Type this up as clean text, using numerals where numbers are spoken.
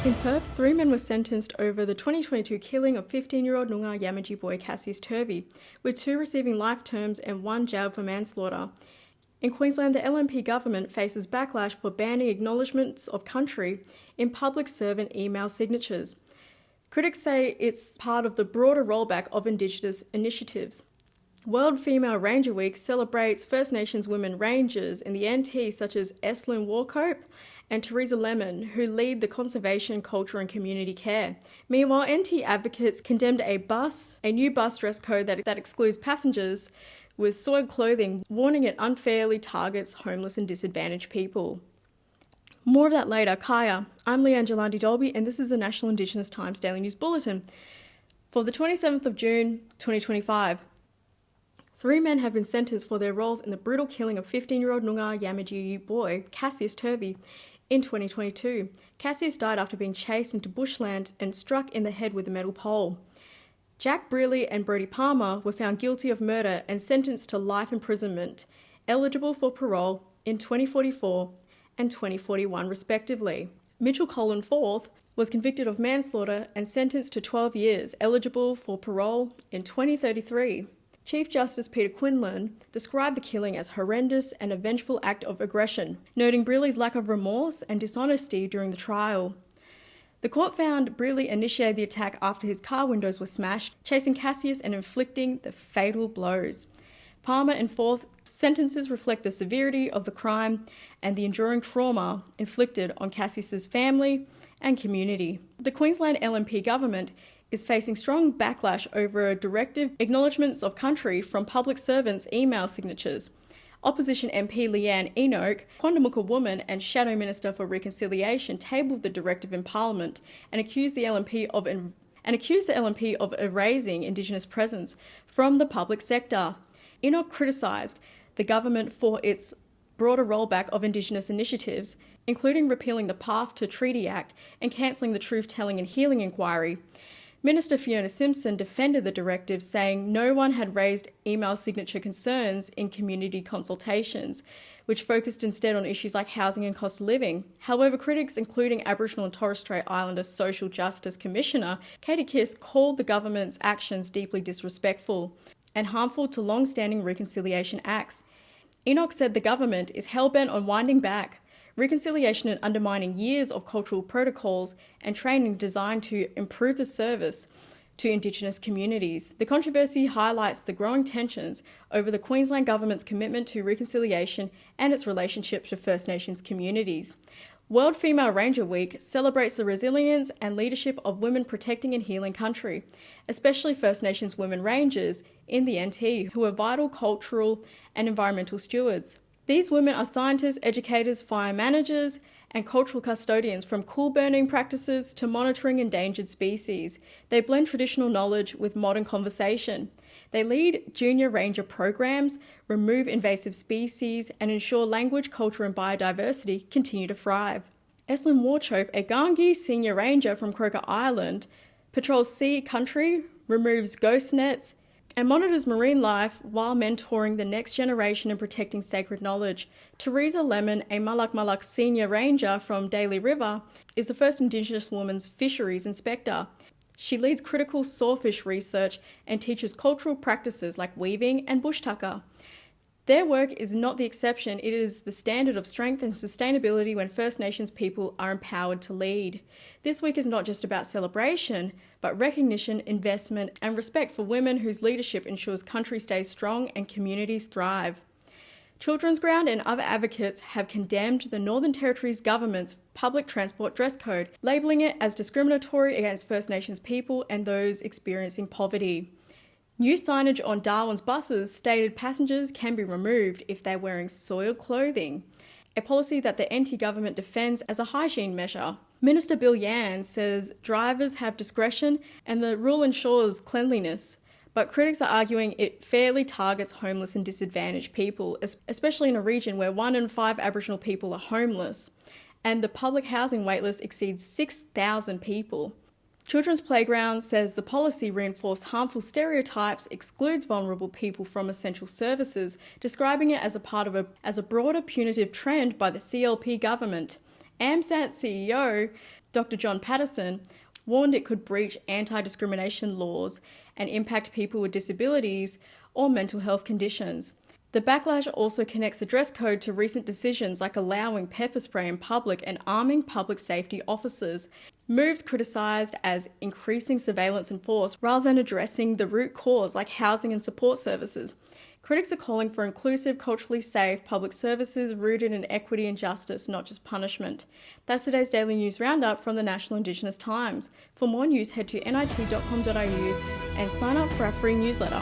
In Perth, 3 men were sentenced over the 2022 killing of 15-year-old Noongar Yamaji boy Cassius Turvey, with 2 receiving life terms and 1 jailed for manslaughter. In Queensland, the LNP government faces backlash for banning acknowledgements of country in public servant email signatures. Critics say it's part of the broader rollback of Indigenous initiatives. World Female Ranger Week celebrates First Nations women rangers in the NT such as Eslyn Warcope and Teresa Lemon, who lead the conservation, culture and community care. Meanwhile, NT advocates condemned a new bus dress code that excludes passengers with soiled clothing, warning it unfairly targets homeless and disadvantaged people. More of that later. Kaya, I'm Leanne Djilandi Dolby, and this is the National Indigenous Times Daily News Bulletin for the 27th of June, 2025. 3 men have been sentenced for their roles in the brutal killing of 15-year-old Noongar Yamaji boy Cassius Turvey in 2022. Cassius died after being chased into bushland and struck in the head with a metal pole. Jack Brearley and Brodie Palmer were found guilty of murder and sentenced to life imprisonment, eligible for parole in 2044 and 2041 respectively. Mitchell Colin Forth was convicted of manslaughter and sentenced to 12 years, eligible for parole in 2033. Chief Justice Peter Quinlan described the killing as horrendous and a vengeful act of aggression, noting Brearley's lack of remorse and dishonesty during the trial. The court found Brearley initiated the attack after his car windows were smashed, chasing Cassius and inflicting the fatal blows. Palmer and Forth sentences reflect the severity of the crime and the enduring trauma inflicted on Cassius's family and community. The Queensland LNP government is facing strong backlash over a directive acknowledgements of country from public servants' email signatures. Opposition MP Leanne Enoch, Quandamooka woman and Shadow Minister for Reconciliation, tabled the directive in Parliament and accused the LNP of erasing Indigenous presence from the public sector. Enoch criticised the government for its broader rollback of Indigenous initiatives, including repealing the Path to Treaty Act and cancelling the Truth Telling and Healing Inquiry. Minister Fiona Simpson defended the directive, saying no one had raised email signature concerns in community consultations, which focused instead on issues like housing and cost of living. However, critics, including Aboriginal and Torres Strait Islander Social Justice Commissioner Katie Kiss, called the government's actions deeply disrespectful and harmful to long-standing reconciliation acts. Enoch said the government is hell-bent on winding back reconciliation and undermining years of cultural protocols and training designed to improve the service to Indigenous communities. The controversy highlights the growing tensions over the Queensland government's commitment to reconciliation and its relationship to First Nations communities. World Female Ranger Week celebrates the resilience and leadership of women protecting and healing country, especially First Nations women rangers in the NT, who are vital cultural and environmental stewards. These women are scientists, educators, fire managers, and cultural custodians, from coal burning practices to monitoring endangered species. They blend traditional knowledge with modern conversation. They lead junior ranger programs, remove invasive species, and ensure language, culture, and biodiversity continue to thrive. Eslyn Warcope, a Gangi senior ranger from Croker Island, patrols sea country, removes ghost nets, and monitors marine life while mentoring the next generation and protecting sacred knowledge. Teresa Lemon, a Malak senior ranger from Daly River, is the first Indigenous woman's fisheries inspector. She leads critical sawfish research and teaches cultural practices like weaving and bush tucker. Their work is not the exception, it is the standard of strength and sustainability when First Nations people are empowered to lead. This week is not just about celebration, but recognition, investment, and respect for women whose leadership ensures country stays strong and communities thrive. Children's Ground and other advocates have condemned the Northern Territory's government's public transport dress code, labelling it as discriminatory against First Nations people and those experiencing poverty. New signage on Darwin's buses stated passengers can be removed if they're wearing soiled clothing, a policy that the NT government defends as a hygiene measure. Minister Bill Yan says drivers have discretion and the rule ensures cleanliness, but critics are arguing it fairly targets homeless and disadvantaged people, especially in a region where 1 in 5 Aboriginal people are homeless, and the public housing waitlist exceeds 6,000 people. Children's Playground says the policy reinforces harmful stereotypes, excludes vulnerable people from essential services, describing it as a broader punitive trend by the CLP government. AMSAT CEO Dr. John Patterson warned it could breach anti-discrimination laws and impact people with disabilities or mental health conditions. The backlash also connects the dress code to recent decisions like allowing pepper spray in public and arming public safety officers, moves criticised as increasing surveillance and force rather than addressing the root cause like housing and support services. Critics are calling for inclusive, culturally safe public services rooted in equity and justice, not just punishment. That's today's Daily News Roundup from the National Indigenous Times. For more news, head to nit.com.au and sign up for our free newsletter.